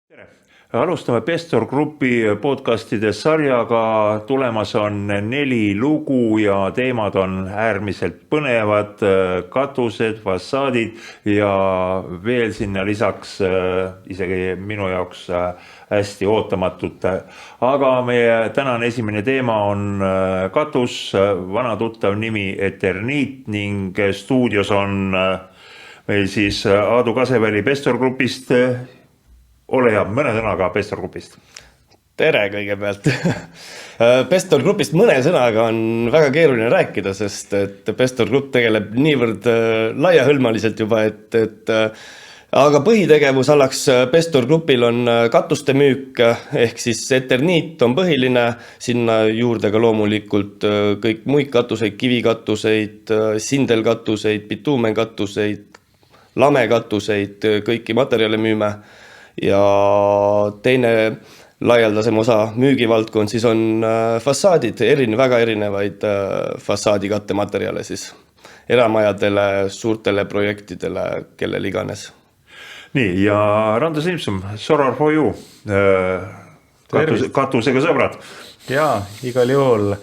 Tere! Alustame Pestor Grupi podcastide sarjaga, tulemas on 4 lugu ja teemad on äärmiselt põnevad, katused, fassaadid ja veel sinna lisaks isegi minu jaoks hästi ootamatult. Aga meie tänane esimene teema on katus, vana tuttav nimi Eterniit ning stuudios on meil siis Aadu Kaseväli Pestor Grupist. Ole hea, mõne sõnaga Pestor Grupist. Tere kõigepealt. Pestor Grupist mõne sõnaga on väga keeruline rääkida, sest et Pestor Grupp tegeleb niivõrd laiahõlmaliselt juba, et aga põhitegevusalaks Pestor Grupil on katuste müük, ehk siis Eterniit on põhiline, sinna juurde ka loomulikult kõik muid katuseid, kivikatuseid, sindelkatuseid, bituumenkatuseid, lamekatuseid, kõiki materjale müüme. Ja teine laialdasem osa müügivaldkond siis on fassaadid, väga erinevaid fassaadikattematerjale siis eramajadele, suurtele projektidele, kellel iganes. Nii, ja Rando Simson, Soror for you, katusega sõbrad. Jaa, igal juhul.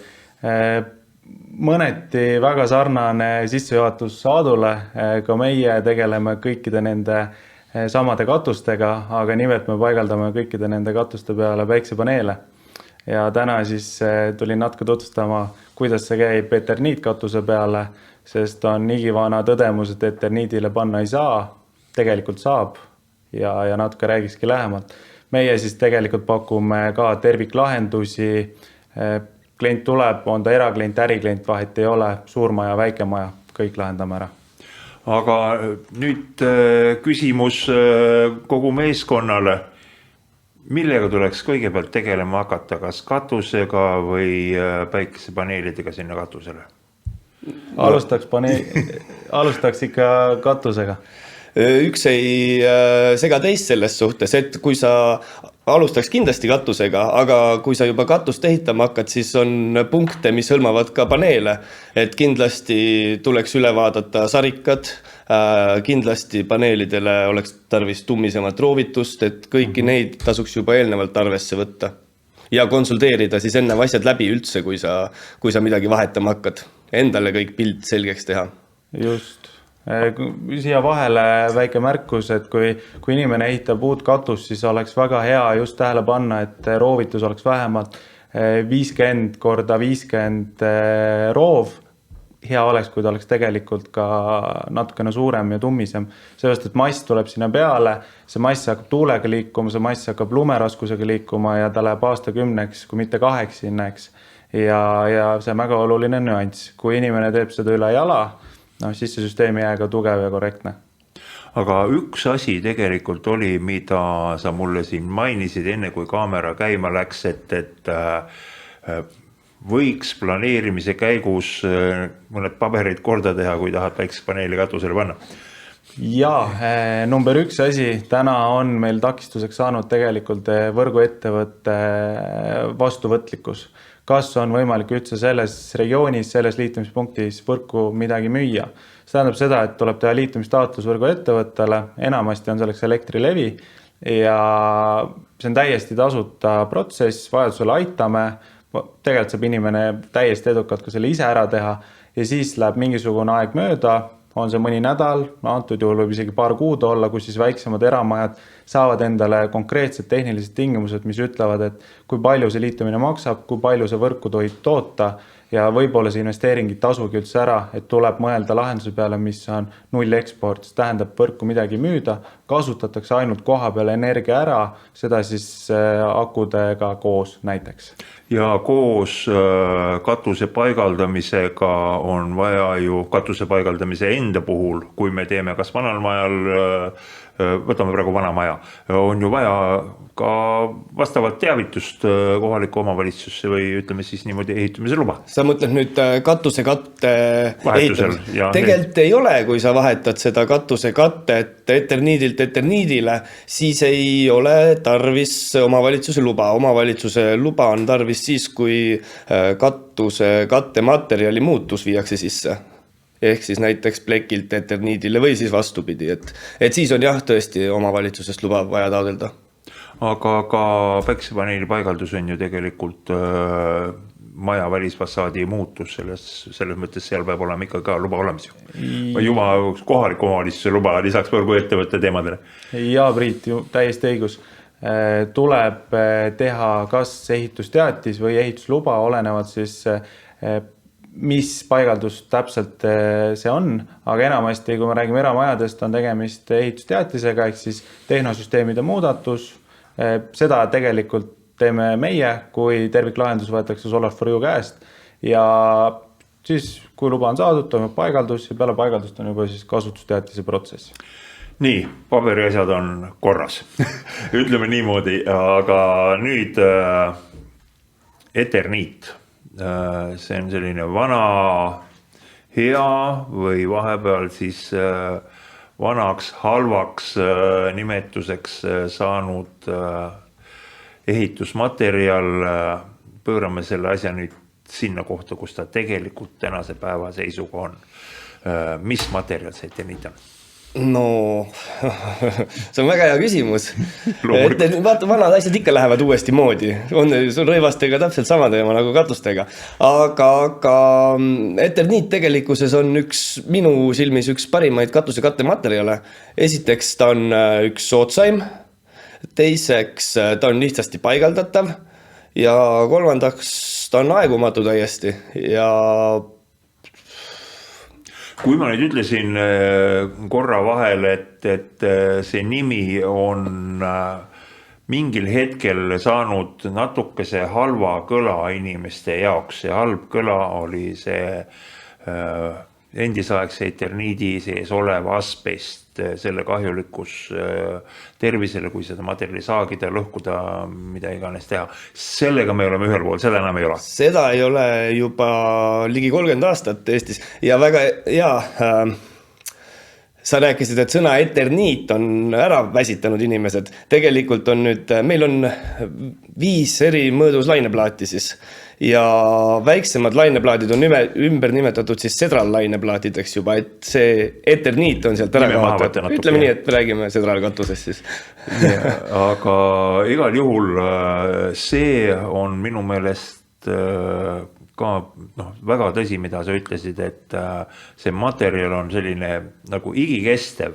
Mõneti väga sarnane sissejuhatus Aadule, ka meie tegeleme kõikide nende samade katustega, aga nimelt me paigaldame kõikide nende katuste peale päiksepaneele. Ja täna siis tulin natuke tutvustama, kuidas see käib Eterniit katuse peale, sest on igivana tõdemus, et Eterniidile panna ei saa, tegelikult saab ja natuke räägikski lähemalt. Meie siis tegelikult pakume ka terviklahendusi, klient tuleb, on ta eraklient, äriklient, vahet ei ole, suurmaja, väikemaja, kõik lahendame ära. Aga nüüd küsimus kogu meeskonnale, millega tuleks kõigepealt tegelema hakata, kas katusega või päikesepaneelidega sinna katusele? Alustaks ikka katusega. Üks ei sega teist selles suhtes, et kui sa alustaks kindlasti katusega, aga kui sa juba katust ehitama hakkad, siis on punkte, mis hõlmavad ka paneele, et kindlasti tuleks üle vaadata sarikad, kindlasti paneelidele oleks tarvis tummisemat roovitust, et kõiki neid tasuks juba eelnevalt arvesse võtta ja konsulteerida siis enne asjad läbi üldse, kui sa midagi vahetama hakkad, endale kõik pilt selgeks teha. Just. Siia vahele väike märkus, et kui inimene ehitab uut katust, siis oleks väga hea just tähele panna, et roovitus oleks vähemalt 50 korda 50 roov. Hea oleks, kui ta oleks tegelikult ka natukene suurem ja tummisem. Sellest, et mass tuleb sinna peale, see mass hakkab tuulega liikuma, see mass hakkab lumeraskusega liikuma ja ta läheb aastakümneks, kui mitte 8 sinneks. Ja see on väga oluline nüanss. Kui inimene teeb seda üle jala, siis see süsteem jää ka tugev ja korrektne. Aga üks asi tegelikult oli, mida sa mulle siin mainisid enne, kui kaamera käima läks, et võiks planeerimise käigus mõned paberid korda teha, kui tahad päikesepaneeli katusele panna. Jaa, number 1 asi, täna on meil takistuseks saanud tegelikult võrguettevõtte vastuvõtlikkus. Kas on võimalik üldse selles regioonis, selles liitumispunktis võrku midagi müüa? See tähendab seda, et tuleb teha liitumistaotlus võrguettevõttele, enamasti on selleks Elektrilevi ja see on täiesti tasuta protsess, vajadusel aitame, tegelikult saab inimene täiesti edukalt ka selle ise ära teha ja siis läheb mingisugune aeg mööda, on see mõni nädal, antud juhul võib isegi paar kuud olla, kus siis väiksemad eramajad saavad endale konkreetsed tehnilised tingimused, mis ütlevad, et kui palju see liitumine maksab, kui palju see võrku tohib toota ja võib-olla see investeeringid tasugi üldse ära, et tuleb mõelda lahenduse peale, mis on null eksport, see tähendab võrku midagi müüda, kasutatakse ainult koha peal energia ära, seda siis akudega koos näiteks. Ja koos katuse paigaldamisega on vaja ju katuse paigaldamise enda puhul, kui me teeme kas vanal majal, võtame praegu vana maja, on ju vaja ka vastavat teavitust kohaliku omavalitsusse või ütleme siis niimoodi ehitamise luba. Sa mõtled nüüd katuse katte vahetusel. Tegelikult ei ole, kui sa vahetad seda katuse kattet Eterniidilt Eterniidile, siis ei ole tarvis omavalitsuse luba. Omavalitsuse luba on tarvis siis, kui katuse kattematerjali muutus viiakse sisse. Ehk siis näiteks plekilt Eterniidile või siis vastupidi, et siis on jah tõesti omavalitsusest luba vaja taodelda. aga ka päiksepaneeli paigaldus on ju tegelikult maja välisfassaadi muutus, selles mõttes seal peab olema ikka ka luba olemas ju. Või juba kohaliku omavalitsuse luba lisaks võrguettevõtte teemadele. Ja Priit, täiesti õigus. Tuleb teha kas ehitusteatis või ehitusluba, olenevalt siis mis paigaldus täpselt see on, aga enamasti, kui me räägime eramajadest, on tegemist ehitusteatisega, ehk siis tehnosüsteemide muudatus. Seda tegelikult teeme meie, kui terviklahendus võetakse Solar4U käest ja siis, kui luba on saadud, toimub paigaldus ja peale paigaldust on juba siis kasutusteatise protsess. Nii, paberiasjad on korras, ütleme niimoodi, aga nüüd Eterniit. See on selline vana hea või vahepeal siis vanaks halvaks nimetuseks saanud ehitusmaterjal. Pöörame selle asja nüüd sinna kohta, kus ta tegelikult tänase päeva seisuga on. Mis materjal see Eterniit on? No, see on väga hea küsimus. Vaata, vanad asjad ikka lähevad uuesti moodi. On rõivastega täpselt sama teema nagu katustega. Aga Eterniit tegelikkuses on minu silmis üks parimaid katuse kattematerjale. Esiteks ta on üks soodsaim, teiseks ta on lihtsasti paigaldatav ja kolmandaks ta on aegumatu täiesti ja kui ma nüüd ütlesin korra vahel, et see nimi on mingil hetkel saanud natukese halva kõla inimeste jaoks. See halb kõla oli see endisaegse Eterniidi sees olev asbest, selle kahjulikkus tervisele, kui seda materjali saagida, lõhkuda, mida iganes teha. Sellega me oleme ühel pool, seda enam ei ole. Seda ei ole juba ligi 30 aastat Eestis ja väga sa rääkisid, et sõna Eterniit on ära väsitanud inimesed. Tegelikult on nüüd, meil on 5 eri mõõdus laineplaati siis ja väiksemad laineplaadid on ümber nimetatud siis Sedral laineplaatideks juba, et see Eterniit on sealt ära kaotatud. Ütleme nii, et me räägime Sedral katusest siis. Aga igal juhul see on minu meelest ka väga tõsi, mida sa ütlesid, et see materjal on selline nagu igikestev.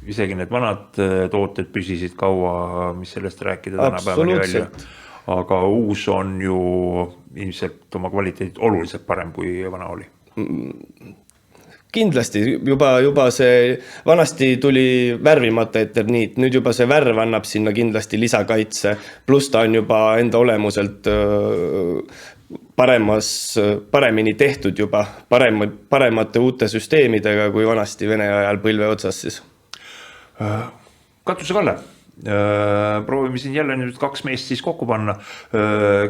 Isegi need vanad tooted püsisid kaua, mis sellest rääkida tänapäevani välja. Aga uus on ju ilmselt oma kvaliteedid oluliselt parem kui vana oli. Kindlasti, juba see vanasti tuli värvimata Eterniit, nüüd juba see värv annab sinna kindlasti lisakaitse, pluss ta on juba enda olemuselt paremini tehtud juba, paremate uute süsteemidega kui vanasti Vene ajal põlve otsas siis. Katuse Kalle, proovime siin jälle nüüd 2 meest siis kokku panna.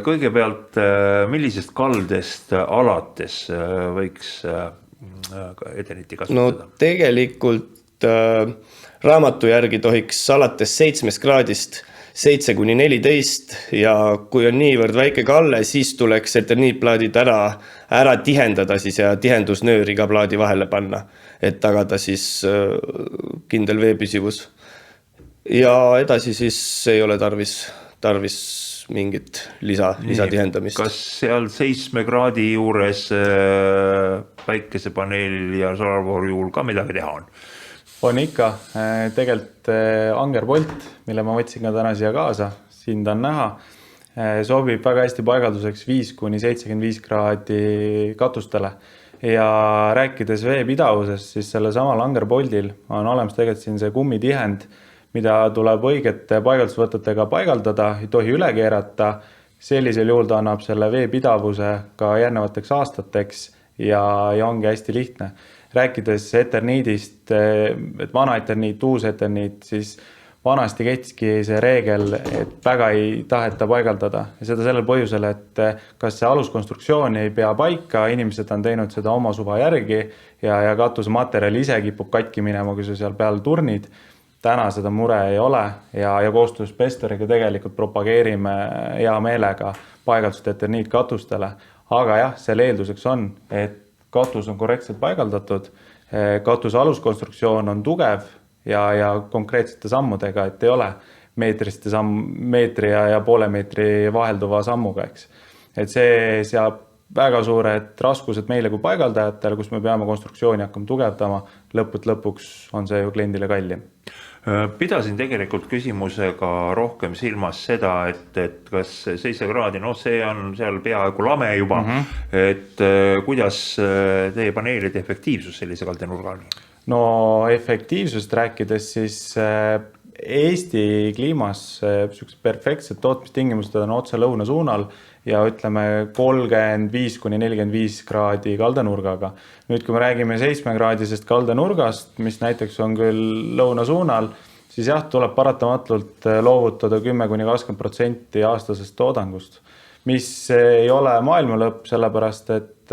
Kõigepealt, millisest kaldest alates võiks Eterniiti kasutada? No tegelikult raamatu järgi tohiks alates 7 kraadist 7–14 ja kui on niivõrd väike kalle, siis tuleks Eterniitplaadid ära tihendada siis ja tihendusnööri ka plaadi vahele panna, et tagada siis kindel veepüsivus. Ja edasi siis ei ole tarvis mingit lisatihendamist. Kas seal 7 kraadi juures päikesepaneel ja Solar4U juhul ka midagi teha on? On ikka. Tegelikult angerpolt, mille ma võtsin ka täna siia kaasa, siin ta on näha, sobib väga hästi paigalduseks 5–75 kraadi katustele. Ja rääkides veepidavusest, siis selle samal angerpoldil on olemas tegelikult siin see kummitihend, mida tuleb õigete paigaldusvõtetega paigaldada, ei tohi üle keerata. Sellisel juhul ta annab selle veepidavuse ka järgnevateks aastateks ja ongi hästi lihtne. Rääkides Eterniidist, et vana Eterniit, uus Eterniit, siis vanasti kehtiski see reegel, et väga ei taheta paigaldada. Ja seda sellel põhjusel, et kas see aluskonstruktsioon ei pea paika, inimesed on teinud seda oma suva järgi ja katuse materjal ise kipub katki minema, kui sa seal peal turnid. Täna seda mure ei ole ja koostöös Pestoriga tegelikult propageerime hea meelega paigaldust Eterniit katustele. Aga jah, selle eelduseks on, et katus on korrektselt paigaldatud, katuse aluskonstruktsioon on tugev ja konkreetsete sammudega, et ei ole meetri ja poole meetri vahelduva sammuga, eks. Et see seab väga suured raskused meile kui paigaldajatele, kus me peame konstruktsiooni hakkama tugevdama, lõpuks on see ju kliendile kallim. Pidasin tegelikult küsimusega rohkem silmas seda, et kas 7 kraadi, see on seal peaaegu lame juba, et kuidas teie paneelide efektiivsus sellise kaldenurga on? No efektiivsust rääkides siis Eesti kliimas perfektsed tootmistingimused on otse lõuna suunal ja ütleme 35–45 kraadi kaldenurgaga. Nüüd, kui me räägime 7-kraadisest kaldenurgast, mis näiteks on küll lõuna suunal, siis jah, tuleb paratamatult loovutada 10–20% aastasest toodangust, mis ei ole maailma lõpp, sellepärast et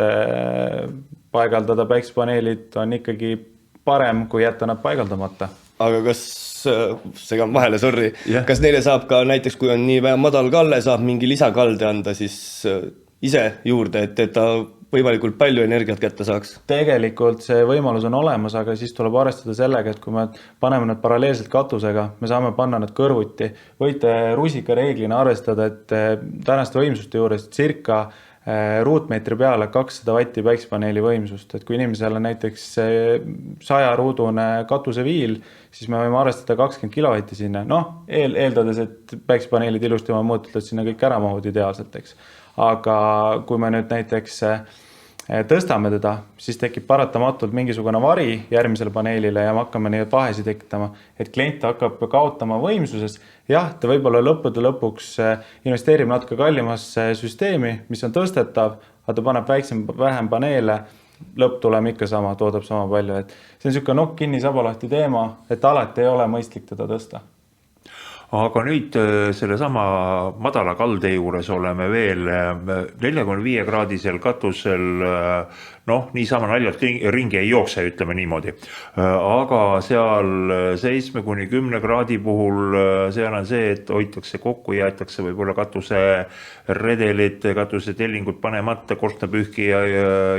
paigaldada päiksepaneelid on ikkagi parem, kui jätta nad paigaldamata. Aga kas, segan vahele, sorry, kas neile saab ka näiteks, kui on nii madal kalle, saab mingi lisakalde anda siis ise juurde, et ta võimalikult palju energiat kätte saaks? Tegelikult see võimalus on olemas, aga siis tuleb arvestada sellega, et kui me paneme need paralleelselt katusega, me saame panna need kõrvuti. Võite rusika reeglina arvestada, et tänaste võimsuste juures circa ruutmeetri peale 200 vatti päiksepaneeli võimsust, et kui inimesel on näiteks 100-ruudune katuseviil, siis me võime arvestada 20 kilovatti sinna, eeldades, et päiksepaneelid ilusti oma mõõtult sinna kõik ära mahud ideaalselt, eks. Aga kui me nüüd näiteks tõstame teda, siis tekib paratamatult mingisugune vari järgmisele paneelile ja me hakkame neid vahesid tekitama, et klient hakkab kaotama võimsuses. Jah, ta võib-olla lõppude lõpuks investeerib natuke kallimasse süsteemi, mis on tõstetav, aga ta paneb vähem paneele, lõpptulem ikka sama, toodab sama palju. Et see on niisugune kinni sabalahti teema, et alati ei ole mõistlik teda tõsta. Aga nüüd selle sama madala kalde juures oleme veel 45-kraadisel katusel, niisama naljalt ringi ei jookse, ütleme niimoodi. Aga seal 7–10 kraadi puhul seal on see, et hoitakse kokku, jäetakse võib-olla katuse redelid, katuse tellingud panemata, korstnapühkija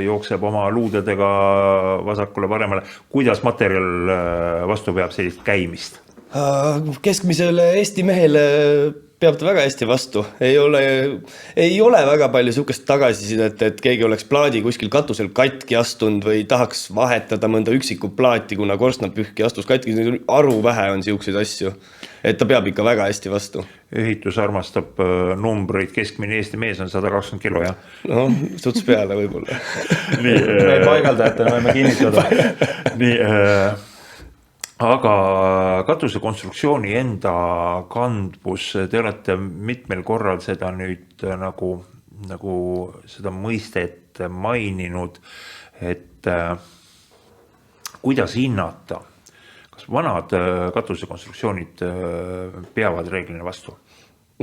jookseb oma luudedega vasakule paremale. Kuidas materjal vastu peab sellist käimist? Keskmisele Eesti mehele peab ta väga hästi vastu. Ei ole väga palju niisugust tagasisidet, et keegi oleks plaadi kuskil katusel katki astunud või tahaks vahetada mõnda üksiku plaati, kuna korstnapühki astus katki. Aru vähe on niisuguseid asju, et ta peab ikka väga hästi vastu. Ehitus armastab numbreid, keskmine Eesti mees on 120 kilo, jah? No, suts peale võib-olla. Me paigaldajatena võime kinnitada. Nii, aga katuse konstruktsiooni enda kandvus, te olete mitmel korral seda nüüd nagu seda mõistet maininud, et kuidas hinnata, kas vanad katuse konstruktsioonid peavad reeglina vastu?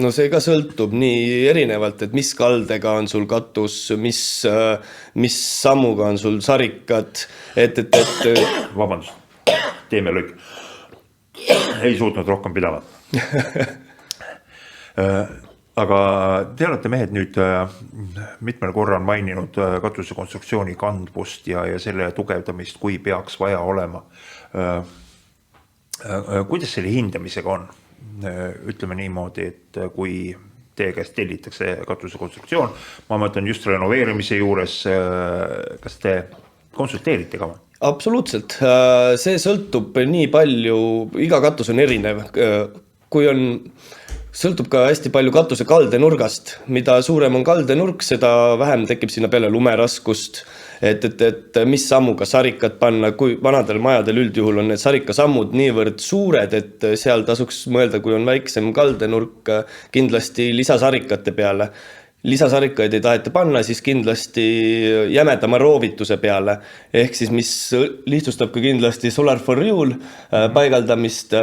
No see ka sõltub nii erinevalt, et mis kaldega on sul katus, mis sammuga on sul sarikad, et Vabandust. Teeme lõik. Ei suutnud rohkem pidama. Aga te olete mehed nüüd mitmel korral maininud katuse konstruktsiooni kandvust ja selle tugevdamist, kui peaks vaja olema. Kuidas selle hindamisega on? Ütleme niimoodi, et kui teie käest tellitakse katuse konstruktsioon, ma mõtlen just renoveerimise juures, kas te konsulteerite ka? Absoluutselt. See sõltub nii palju, iga katus on erinev. Sõltub ka hästi palju katuse kaldenurgast. Mida suurem on kaldenurk, seda vähem tekib sinna peale lumeraskust. Et mis sammuga sarikad panna, kui vanadel majadel üldjuhul on need sarikasammud niivõrd suured, et seal tasuks mõelda, kui on väiksem kaldenurk, kindlasti lisasarikate peale. Lisasarikaid ei taheta panna, siis kindlasti jämedama roovituse peale. Ehk siis, mis lihtsustab ka kindlasti Solar for Real paigaldamist.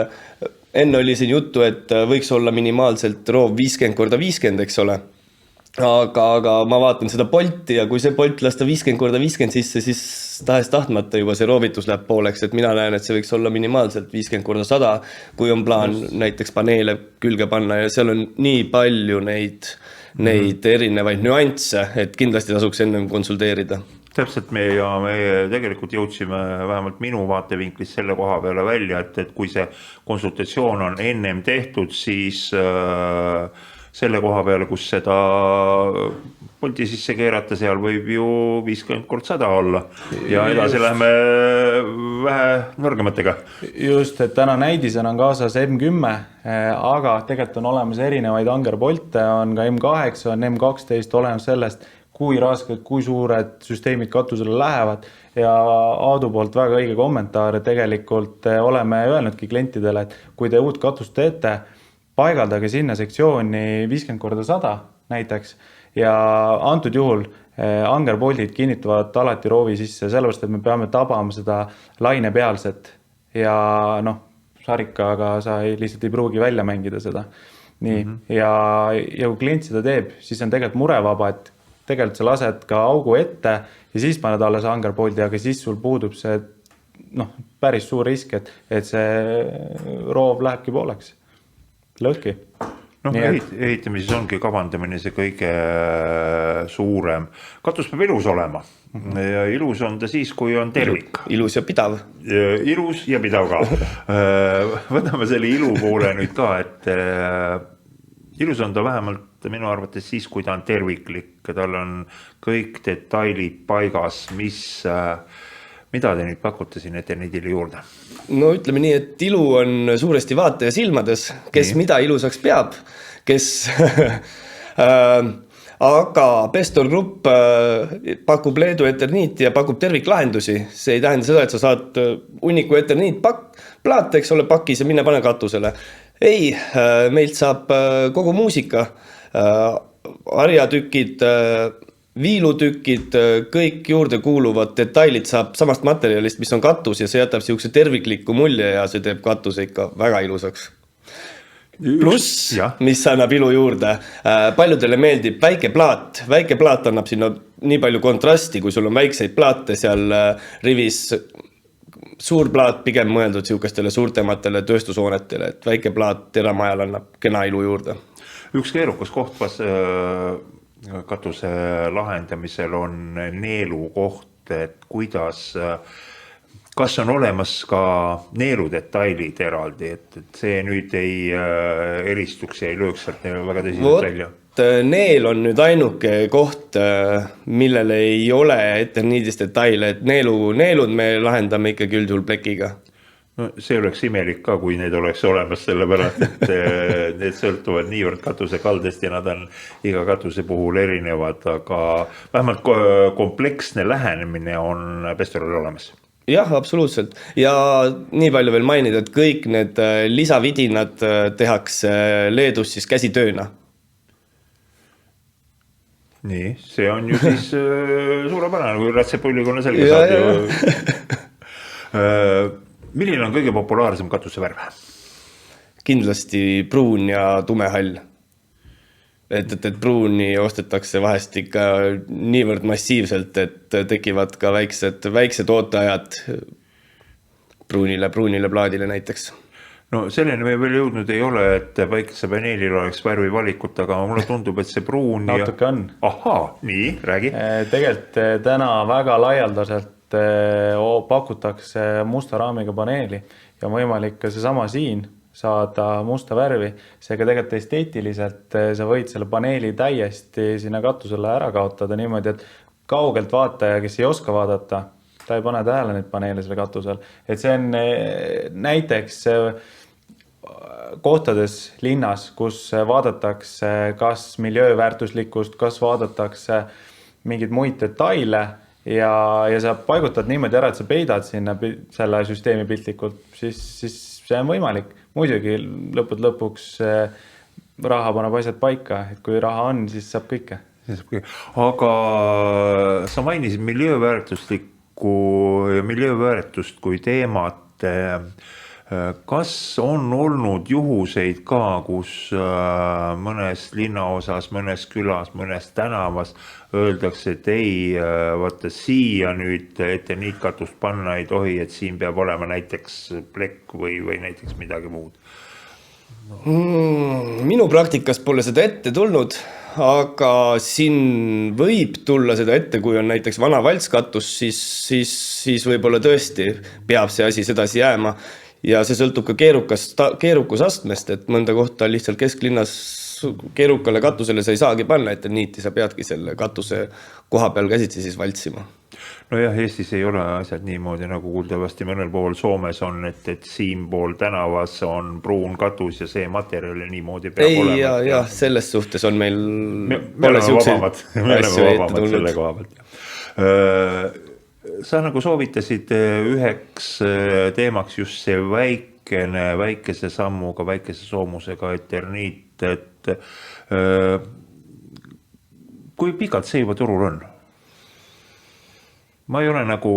Enne oli siin juttu, et võiks olla minimaalselt roov 50x50, eks ole. Aga ma vaatan seda polti ja kui see polt lasta 50x50 sisse, siis tahes tahtmata juba see roovitus läheb pooleks, et mina näen, et see võiks olla minimaalselt 50x100, kui on plaan näiteks paneele külge panna ja seal on nii palju neid erinevaid nüansse, et kindlasti tasuks ennem konsulteerida. täpselt me tegelikult jõudsime vähemalt minu vaatevinklist selle koha peale välja, et kui see konsultatsioon on ennem tehtud, siis selle koha peale, kus seda Bolti sisse keerata, seal võib ju 50x100 olla ja edasi läheme vähe nõrgematega. Just, et täna näidisena on kaasas M10, aga tegelikult on olemas erinevaid Angerbolte, on ka M8, on M12 olemas sellest, kui rasked, kui suured süsteemid katusele lähevad ja Aadu poolt väga õige kommentaar, et tegelikult oleme öelnudki klientidele, et kui te uut katust teete, paigaldage sinna sektsiooni 50x100 näiteks ja antud juhul Angerboltid kinnitavad alati roovi sisse, sellepärast, et me peame tabama seda lainepealset ja sarikaga sa lihtsalt ei pruugi välja mängida seda. Nii, ja kui klient seda teeb, siis on tegelikult murevaba, et tegelikult sa lased ka augu ette ja siis paned alles Angerbolti, aga siis sul puudub see päris suur risk, et see roov lähebki pooleks. Lõhki. Ehitamises ongi kavandamine see kõige suurem. Katus peab ilus olema. Ja ilus on ta siis, kui on tervik. Ilus ja pidav. Ilus ja pidav ka. Võtame selle ilu poole nüüd ka, et ilus on ta vähemalt minu arvates siis, kui ta on terviklik. Tal on kõik detailid paigas, mida te nüüd pakute siin Eternitile juurde? No ütleme nii, et ilu on suuresti vaataja silmades, kes mida ilusaks peab, kes aga Pestor Grupp pakub Leedu Eterniti ja pakub terviklahendusi. See ei tähenda seda, et sa saad uniku Eternit plaat, eks ole, pakis ja minna pane katusele. Ei, meilt saab kogu muusika, harjatükid, viilutükid, kõik juurde kuuluvad detailid saab samast materjalist, mis on katus ja see jätab siukse tervikliku mulje ja see teeb katuse ikka väga ilusaks. Pluss, mis annab ilu juurde, paljudele meeldib väike plaat annab sinna nii palju kontrasti, kui sul on väikseid plaate seal rivis, suur plaat pigem mõeldud siukestele suurtematele tööstushoonetele, et väike plaat teramajal annab kena ilu juurde. Üks keerukas koht katuse lahendamisel on neelu koht, et kas on olemas ka neeludetailid eraldi, et see nüüd ei eristuks ja ei lööks sealt väga tõsiselt välja. Neel on nüüd ainuke koht, millele ei ole Eternidis detaile, et neelud me lahendame ikkagi üldjuhul plekiga. No, see oleks imelik ka, kui need oleks olemas, sellepärast, et need sõltuvad niivõrd katuse kaldest ja nad on iga katuse puhul erinevad, aga vähemalt kompleksne lähenemine on Pestoril olemas. Jah, absoluutselt. Ja nii palju veel mainida, et kõik need lisavidinad tehakse Leedus siis käsitööna. Nii, see on ju siis suurepärane, kui ratsepullikonna selge saad. Milline on kõige populaarsem katuse värv? Kindlasti pruun ja tumehall. Et pruuni ostetakse vahest ikka niivõrd massiivselt, et tekivad ka väiksed ooteajad pruunile plaadile näiteks. No selleni me veel jõudnud ei ole, et päikesepaneelil oleks värvi valikut, aga mulle tundub, et see pruun natuke on. Ahaa, nii, räägi. Tegelikult täna väga laialdaselt pakutakse musta raamiga paneeli ja võimalik ka seesama siin saada musta värvi. Seega tegelikult esteetiliselt sa võid selle paneeli täiesti sinna katusele ära kaotada niimoodi, et kaugelt vaataja, kes ei oska vaadata, ta ei pane tähele neid paneele selle katusel. Et see on näiteks kohtades linnas, kus vaadatakse kas miljööväärtuslikkust, kas vaadatakse mingeid muid detaile ja sa paigutad niimoodi ära, et sa peidad sinna selle süsteemi piltlikult, siis see on võimalik. Muidugi lõpuks raha paneb asjad paika, et kui raha on, siis saab kõike. Aga sa mainisid miljööväärtust kui teemat. Kas on olnud juhuseid ka, kus mõnes linnaosas, mõnes külas, mõnes tänavas öeldakse, et ei, vaata siia nüüd Eternit-katust panna ei tohi, et siin peab olema näiteks plekk või näiteks midagi muud? Minu praktikas pole seda ette tulnud, aga siin võib tulla seda ette, kui on näiteks vana valtskatus, siis võib-olla tõesti peab see asi sedasi jääma. Ja see sõltub ka keerukusastmest, et mõnda kohta lihtsalt kesklinnas keerukale katusele sa ei saagi panna, et niiti sa peadki selle katuse koha peal käsitsi siis valtsima. Nojah, Eestis ei ole asjad niimoodi, nagu kuuldavasti mõnel pool Soomes on, et siin pool tänavas on pruun katus ja see materjali niimoodi peab olema. Ja selles suhtes on meil me oleme vabamad selle koha pealt. Sa nagu soovitasid üheks teemaks just see väikese sammuga, väikese soomusega eterniit, et kui pikalt see juba turul on? Ma ei ole nagu,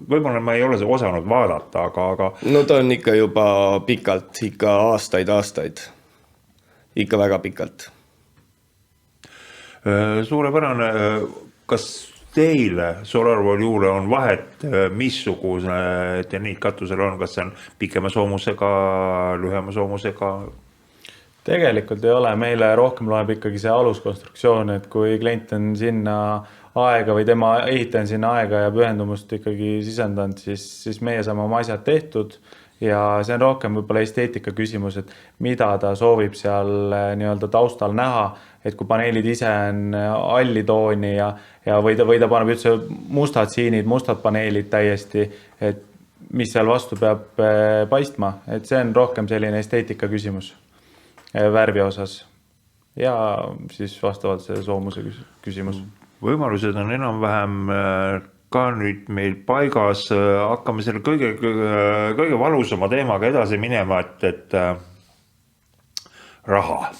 võib-olla ma ei ole osanud vaadata, aga... No ta on ikka juba pikalt, ikka aastaid. Ikka väga pikalt. Suurepärane, kas teile SolarVolule on vahet, missugune eterniit katusel on, kas see on pikema soomusega, lühema soomusega? Tegelikult ei ole, meile rohkem loeb ikkagi see aluskonstruktsioon, et kui klient on sinna aega või tema ehitajan sinna aega ja pühendumust ikkagi sisendanud, siis meie saame oma asjad tehtud ja see on rohkem võib-olla esteetika küsimus, et mida ta soovib seal nii-öelda taustal näha, et kui paneelid ise on halli tooni ja või ta paneb üldse mustad siinid, mustad paneelid täiesti, et mis seal vastu peab paistma, et see on rohkem selline esteetika küsimus värvi osas ja siis vastavalt see soomuse küsimus. Võimalused on enam-vähem ka nüüd meil paigas, hakkame selle kõige valusama teemaga edasi minema, et raha.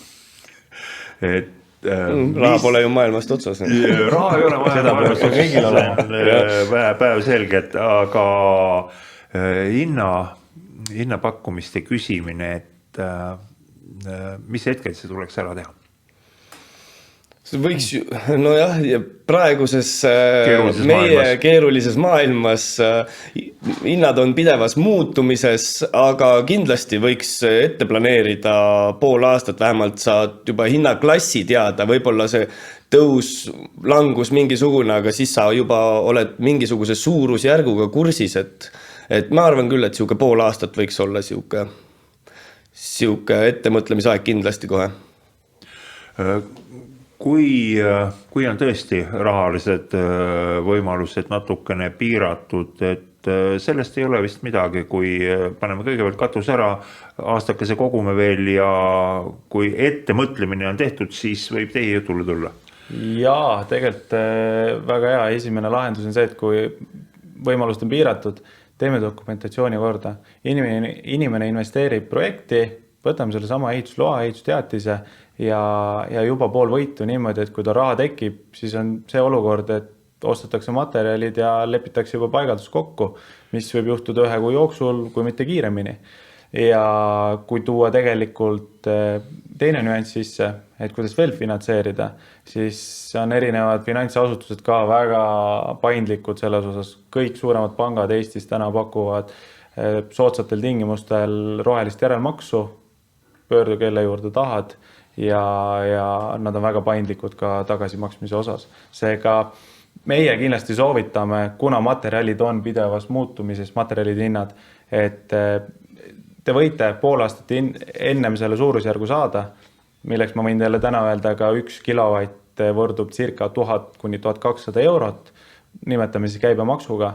Raha pole ju maailmast otsas. Raha ei ole maailmast otsas, päev selgelt, aga hinnapakkumiste küsimine, et mis hetkel see tuleks ära teha? See võiks ju, nojah, ja praeguses keerulises maailmas hinnad on pidevas muutumises, aga kindlasti võiks ette planeerida pool aastat, vähemalt saad juba hinnaklassi teada, võib-olla see tõus, langus mingisugune, aga siis sa juba oled mingisuguse suurusjärguga kursis, et ma arvan küll, et siuke pool aastat võiks olla siuke ettemõtlemisaeg kindlasti kohe. Kui on tõesti rahalised võimalused natukene piiratud, et sellest ei ole vist midagi, kui paneme kõigepealt katus ära, aastakese kogume veel ja kui ettemõtlemine on tehtud, siis võib teie jutule tulla. Jaa, tegelikult väga hea. Esimene lahendus on see, et kui võimalused on piiratud, teeme dokumentatsiooni korda. Inimene investeerib projekti, võtame selle sama ehitusloa, ehitusteatise ja juba pool võitu niimoodi, et kui ta raha tekib, siis on see olukord, et ostetakse materjalid ja lepitakse juba paigaldus kokku, mis võib juhtuda 1 kuu jooksul, kui mitte kiiremini. Ja kui tuua tegelikult teine nüanss sisse, et kuidas veel finantseerida, siis on erinevad finantsasutused ka väga paindlikud selles osas. Kõik suuremad pangad Eestis täna pakuvad soodsatel tingimustel rohelist järelmaksu, pöördu kelle juurde tahad ja nad on väga paindlikud ka tagasimaksmise osas. Seega meie kindlasti soovitame, kuna materjalid on pidevas muutumises, materjalide hinnad, et te võite pool aastat ennem selle suurusjärgu saada, milleks ma võin teile täna öelda, ka 1 kilovatt võrdub circa 1000 kuni 1200 eurot, nimetame siis käibemaksuga.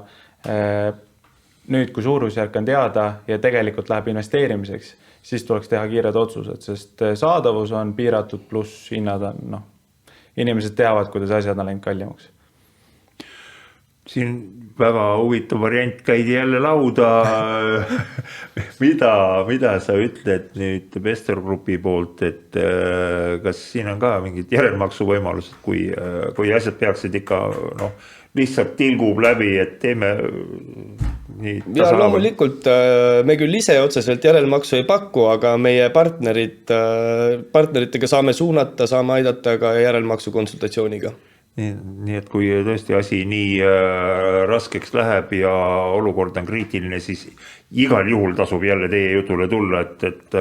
Nüüd, kui suurusjärk on teada ja tegelikult läheb investeerimiseks, siis tuleks teha kiired otsused, sest saadavus on piiratud pluss hinnad on, inimesed teavad, kuidas asjad on läinud kallimaks. Siin väga huvitav variant käidi jälle lauda. Mida sa ütled nüüd Pestor Grupi poolt, et kas siin on ka mingid järelmaksu võimalused, kui asjad peaksid ikka lihtsalt tilgub läbi, et teeme nii tasavalt? Ja loomulikult me küll ise otseselt järelmaksu ei paku, aga meie partneritega saame suunata, saame aidata ka järelmaksu konsultatsiooniga. nii et kui tõesti asi nii raskeks läheb ja olukord on kriitiline, siis igal juhul tasub jälle teie jutule tulla, et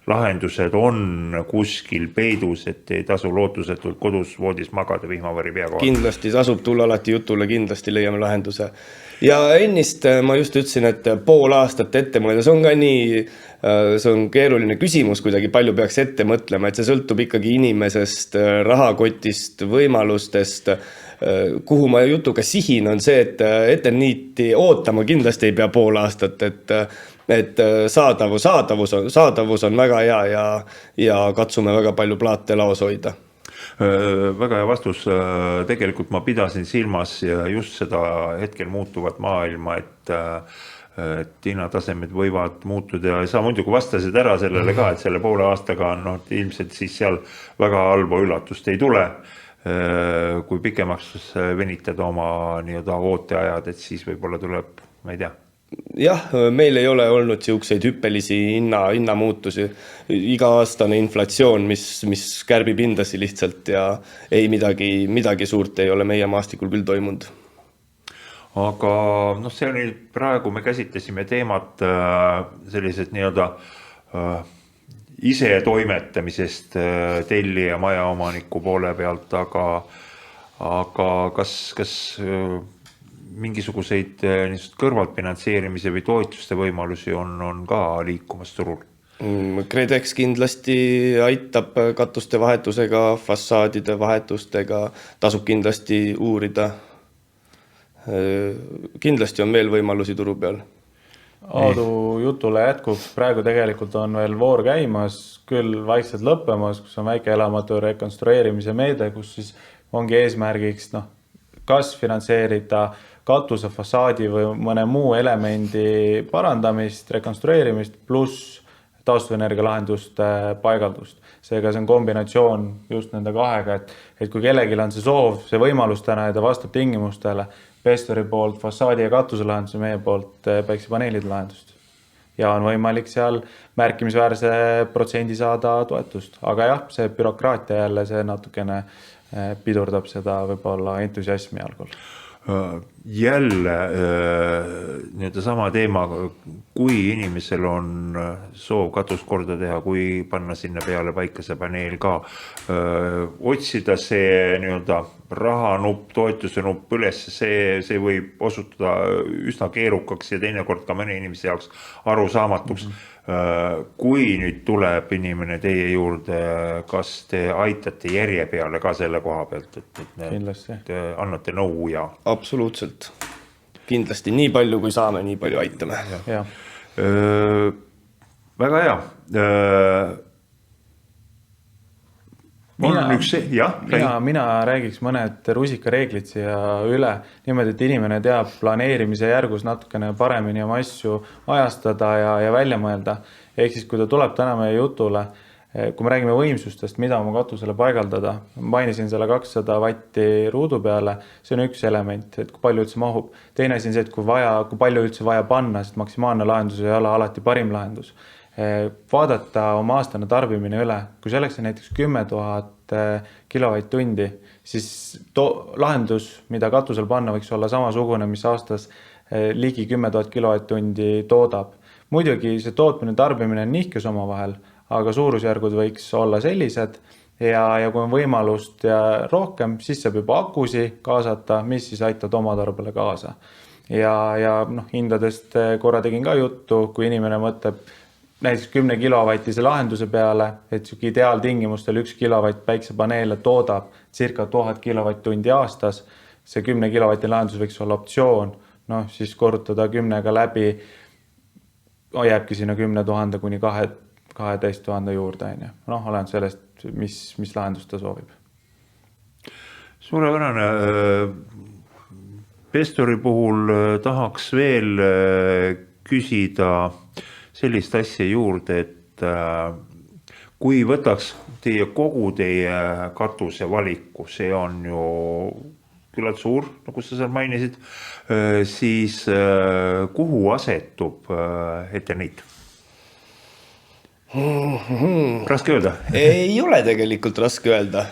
lahendused on kuskil peidus, et ei tasu lootusetult kodus voodis magada vihmavari pea kohal. Kindlasti tasub tulla alati jutule, kindlasti leiame lahenduse. Ja ennist ma just ütlesin, et pool aastat ette mõelda, see on ka nii, see on keeruline küsimus, kuidagi palju peaks ette mõtlema, et see sõltub ikkagi inimesest, rahakotist, võimalustest. Kuhu ma jutuga sihin on see, et Eterniti ootama kindlasti ei pea pool aastat, et saadavus on väga hea ja katsume väga palju plaate laos hoida. Väga hea vastus. Tegelikult ma pidasin silmas just seda hetkel muutuvat maailma, et hinnatasemed võivad muutuda ja sa muidugi vastasid ära sellele ka, et selle poole aastaga on ilmselt siis seal väga halba üllatust ei tule. Kui pikemaks venitada oma nii-öelda ooteajad, et siis võib-olla tuleb, ma ei tea. Jah, meil ei ole olnud siukseid hüppelisi hinnamuutusi, iga-aastane inflatsioon, mis kärbib hindasi lihtsalt ja ei midagi suurt ei ole meie maastikul küll toimunud. Aga see oli praegu me käsitlesime teemat sellised nii-öelda ise toimetamisest tellija majaomaniku poole pealt, aga kas mingisuguseid kõrvalfinantseerimise või toetuste võimalusi on ka liikumas turul? Kredex kindlasti aitab katuste vahetusega, fassaadide vahetustega, tasub kindlasti uurida. Kindlasti on veel võimalusi turu peal. Aadu jutule jätkuks, praegu tegelikult on veel voor käimas, küll vaikselt lõppemas, kus on väike elamatu rekonstrueerimise meede, kus siis ongi eesmärgiks kas finantseerida katuse, fassaadi või mõne muu elemendi parandamist, rekonstrueerimist pluss taastuvenergia lahenduste paigaldust. Seega see on kombinatsioon just nende kahega, et kui kellelgi on see soov, see võimalus täna ja ta vastab tingimustele, Pestori poolt fassaadi ja katuse lahenduse, meie poolt päiksepaneelide lahendust. Ja on võimalik seal märkimisväärse protsendi saada toetust. Aga jah, see bürokraatia jälle see natukene pidurdab seda võib-olla entusiasmi algul. Jälle nii-öelda sama teema, kui inimesel on soov katust korda teha, kui panna sinna peale päikesepaneel ka, otsida see nii-öelda rahanupp, toetuse nupp üles, see võib osutuda üsna keerukaks ja teinekord ka mõne inimese jaoks arusaamatuks. Kui nüüd tuleb inimene teie juurde, kas te aitate järje peale ka selle koha pealt, et annate nõu ja? Absoluutselt. Kindlasti nii palju, kui saame, nii palju aitame. Ja. Väga hea. Mina räägiks mõned rusikareeglid siia üle, niimoodi, et inimene teab planeerimise järgus natukene paremini oma asju ajastada ja välja mõelda. Ehk siis, kui ta tuleb täna meie jutule, kui me räägime võimsustest, mida oma katusele paigaldada, mainisin selle 200 vatti ruudu peale, see on üks element, et kui palju üldse mahub. Teine asi on see, et kui palju üldse vaja panna, sest maksimaalne lahendus ei ole alati parim lahendus. Vaadata oma aastane tarbimine üle, kui selleks on näiteks 10 000 kilovatt-tundi, siis lahendus, mida katusel panna, võiks olla samasugune, mis aastas ligi 10 000 kilovatt-tundi toodab. Muidugi see tootmine tarbimine on nihkes oma vahel, aga suurusjärgud võiks olla sellised ja kui on võimalust ja rohkem, siis saab juba akusi kaasata, mis siis aitavad oma tarbele kaasa. Ja hindadest korra tegin ka juttu, kui inimene mõtleb näiteks 10 kilovatise lahenduse peale, et ideaaltingimustel 1 kilovatt päiksepaneele toodab circa 1000 kilovatt-tundi aastas, see 10 kilovati lahendus võiks olla optsioon, siis korrutada 10-ga läbi, jääbki sinna 10 000 kuni 12 000 juurde. Olen sellest, mis lahendust ta soovib. Suurepärane. Pestori puhul tahaks veel küsida sellist asja juurde, et kui võtaks kogu teie katuse valiku, see on ju küllalt suur, nagu sa seal mainisid, siis kuhu asetub Eternit? Raske öelda? Ei ole tegelikult raske öelda.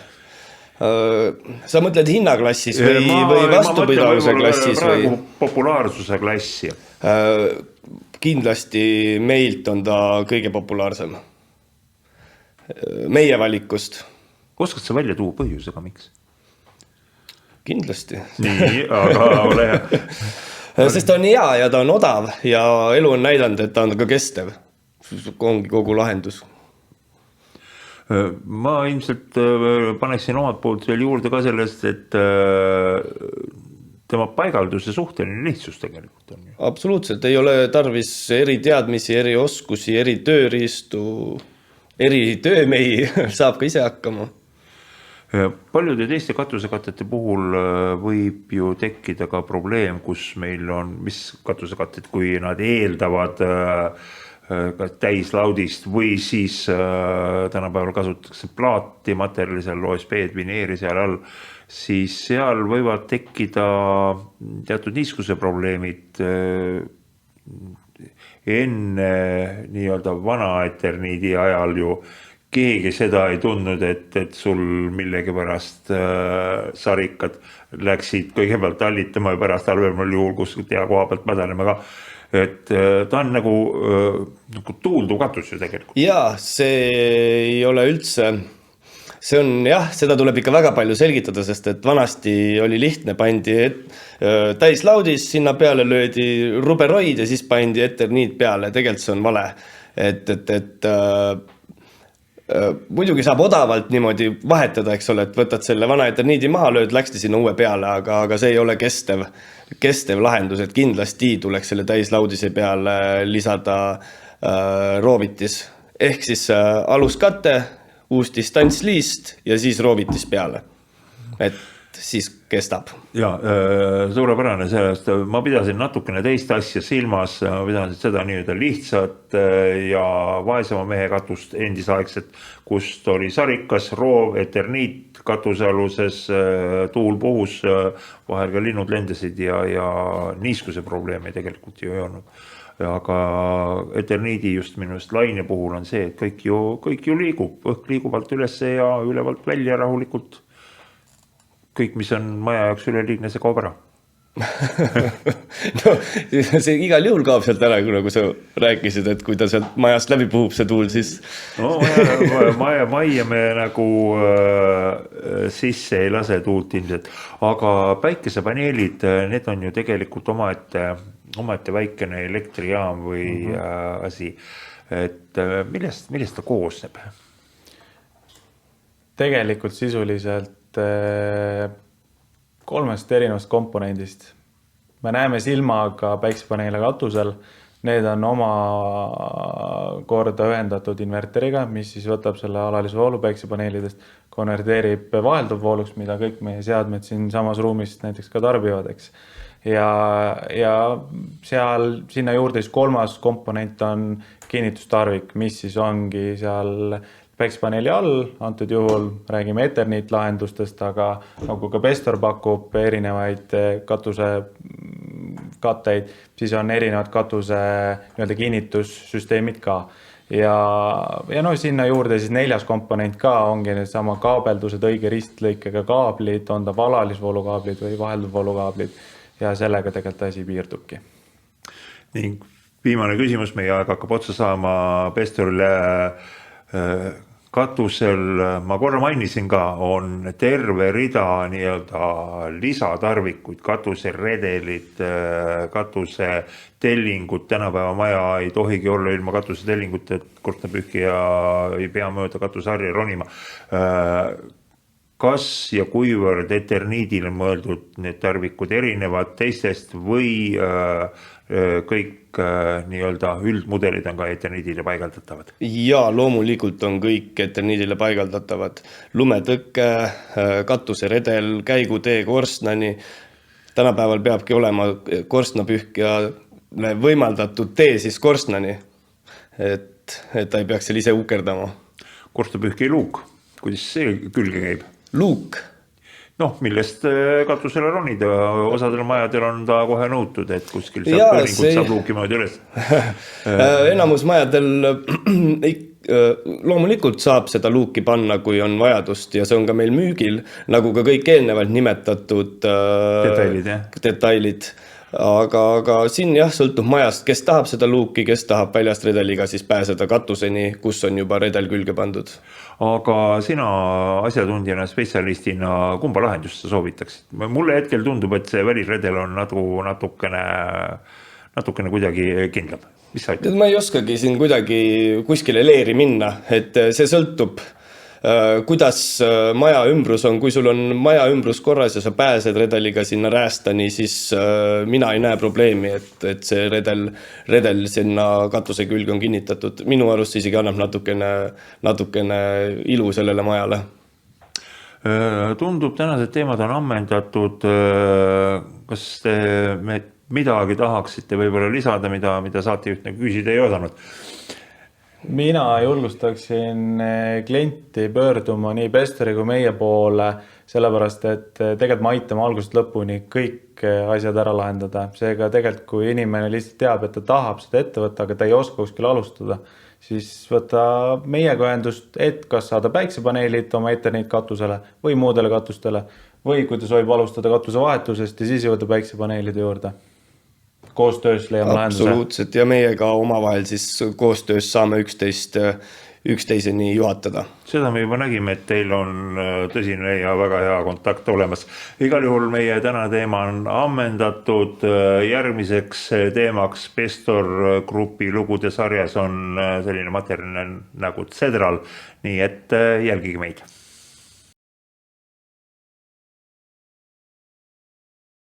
Sa mõtled hinnaklassis või vastupidavuse klassis või? Populaarsuse klassi. Kindlasti meilt on ta kõige populaarsem. Meie valikust. Oskad sa välja tuua põhjusega, miks? Kindlasti. Nii, aga ole hea. Sest ta on hea ja ta on odav ja elu on näidanud, et ta on ka kestev. Ongi kogu lahendus. Ma ilmselt paneksin omalt poolt veel juurde ka sellest, et tema paigalduse suhteline lihtsus tegelikult on. Absoluutselt, ei ole tarvis eri teadmisi, eri oskusi, eri tööriistu, eri töömehi, saab ka ise hakkama. Paljude teiste katusekattete puhul võib ju tekkida ka probleem, kus meil on, mis katusekattid, kui nad eeldavad täislaudist või siis tänapäeval kasutatakse plaati, materjali seal OSP-d, vineeri seal all, siis seal võivad tekkida teatud niiskuse probleemid enne nii-öelda vana eterniidi ajal ju keegi seda ei tundnud, et sul millegipärast sarikad läksid kõigepealt tallitama ja pärast halvemal juhul, kus tea koha pealt mädanema ka. Et ta on nagu tuulduv katus ju tegelikult. Jaa, see ei ole üldse, see on jah, seda tuleb ikka väga palju selgitada, sest et vanasti oli lihtne, pandi täislaudis, sinna peale löödi ruberoid ja siis pandi eterniid peale, tegelikult see on vale. Muidugi saab odavalt niimoodi vahetada, eks ole, et võtad selle vana eterniidi maha, lööd läksti sinna uue peale, aga see ei ole kestev lahendus, et kindlasti tuleks selle täislaudise peale lisada roovitis. Ehk siis aluskate, uus distantsliist ja siis roovitis peale. Et siis kestab. Ja suurepärane sellest. Ma pidasin natukene teist asja silmas, ma pidasin seda nii-öelda lihtsat ja vaesema mehe katust endisaegset, kust oli sarikas, roov, eterniit katusealuses, tuul puhus, vahel ka linnud lendasid ja niiskuse probleeme tegelikult ju ei olnud. Aga eterniidi just minust laine puhul on see, et kõik ju liigub, õhk liigub alt ülesse ja ülevalt välja rahulikult. Kõik, mis on maja jaoks üleliigne, see kaob ära. No, see igal juhul kaob sealt ära, nagu sa rääkisid, et kui ta sealt majast läbi puhub see tuul, siis... No, majja me nagu sisse ei lase tuult ilmselt, aga päikesepaneelid, need on ju tegelikult omaette väikene elektrijaam või asi, et millest ta koosneb? Tegelikult sisuliselt kolmest erinevast komponendist. Me näeme silmaga päiksepaneele katusel. Need on oma korda ühendatud inverteriga, mis siis võtab selle alalise voolu päiksepaneelidest, konverteerib vahelduvvooluks, mida kõik meie seadmed siin samas ruumis näiteks ka tarbivad, eks. Ja seal sinna juurde siis kolmas komponent on kinnitustarvik, mis siis ongi seal päiksepaneeli all, antud juhul räägime Ethernet lahendustest, aga nagu ka Pestor pakub erinevaid katuse katteid, siis on erinevad katuse kinnitussüsteemid ka. Ja sinna juurde siis neljas komponent ka ongi need sama kaabeldused, õige ristlõikega kaablid, on ta alalisvoolukaablid või vahelduvvoolukaablid ja sellega tegelikult asi piirdubki. Ning viimane küsimus, meie aeg hakkab otsa saama Pestorile katusel, ma korra mainisin ka, on terve rida nii-öelda lisatarvikuid, katuseredelid, katusetellingud, tänapäeva maja ei tohigi olla ilma katusetellingud, et korstnapühkija ei pea mööda katusarja ronima. Kas ja kuivõrd eterniidile mõeldud need tarvikud erinevad teistest või kõik nii-öelda üldmudelid on ka eterniidile paigaldatavad? Jaa, loomulikult on kõik eterniidile paigaldatavad. Lumetõkke, katuseredel, käigutee korstnani. Tänapäeval peabki olema korstnapühkijale võimaldatud tee siis korstnani, et ta ei peaks seal ise ukerdama. Korstnapühkija luuk, kuidas see külge käib? Luuk. noh, millest katusele ronida, osadel majadel on ta kohe nõutud, et kuskil sealt Jaa, põringut see- saab luukimoodi üles. enamus majadel loomulikult saab seda luuki panna, kui on vajadust ja see on ka meil müügil, nagu ka kõik eelnevalt nimetatud Detailid, jah. detailid. Aga siin jah, sõltub majast, kes tahab seda luuki, kes tahab väljast redeliga siis pääseda katuseni, kus on juba redel külge pandud. Aga sina asjatundjana, spetsialistina, kumba lahendust sa soovitaksid? Mulle hetkel tundub, et see välisredel on natukene kuidagi kindlam. Mis sa ütled? Ma ei oskagi siin kuidagi kuskile leeri minna, et see sõltub, kuidas maja ümbrus on. Kui sul on maja ümbrus korras ja sa pääsed redeliga sinna räästani, siis mina ei näe probleemi, et see redel sinna katuse külge on kinnitatud. Minu arust isegi annab natukene ilu sellele majale. Tundub, tänased teemad on ammendatud. Kas te midagi tahaksite võib-olla lisada, mida saatejuht küsida ei osanud? Mina julgustaksin klienti pöörduma nii Pestori kui meie poole, sellepärast et tegelikult me aitame algusest lõpuni kõik asjad ära lahendada. Seega tegelikult, kui inimene lihtsalt teab, et ta tahab seda ette võtta, aga ta ei oska kuskil alustada, siis võta meiega ühendust, et kas saada päiksepaneelid oma Ethernet katusele või muudele katustele, või kui ta soovib alustada katuse vahetusest ja siis jõuda päiksepaneelide juurde. Koostöös leiame lahenduse. Absoluutselt, ja meiega omavahel siis koostöös saame üksteiseni juhatada. Seda me juba nägime, et teil on tõsine ja väga hea kontakt olemas. Igal juhul meie täna teema on ammendatud. Järgmiseks teemaks Pestor Grupi lugude sarjas on selline materjal nagu Cedral, nii et jälgige meid.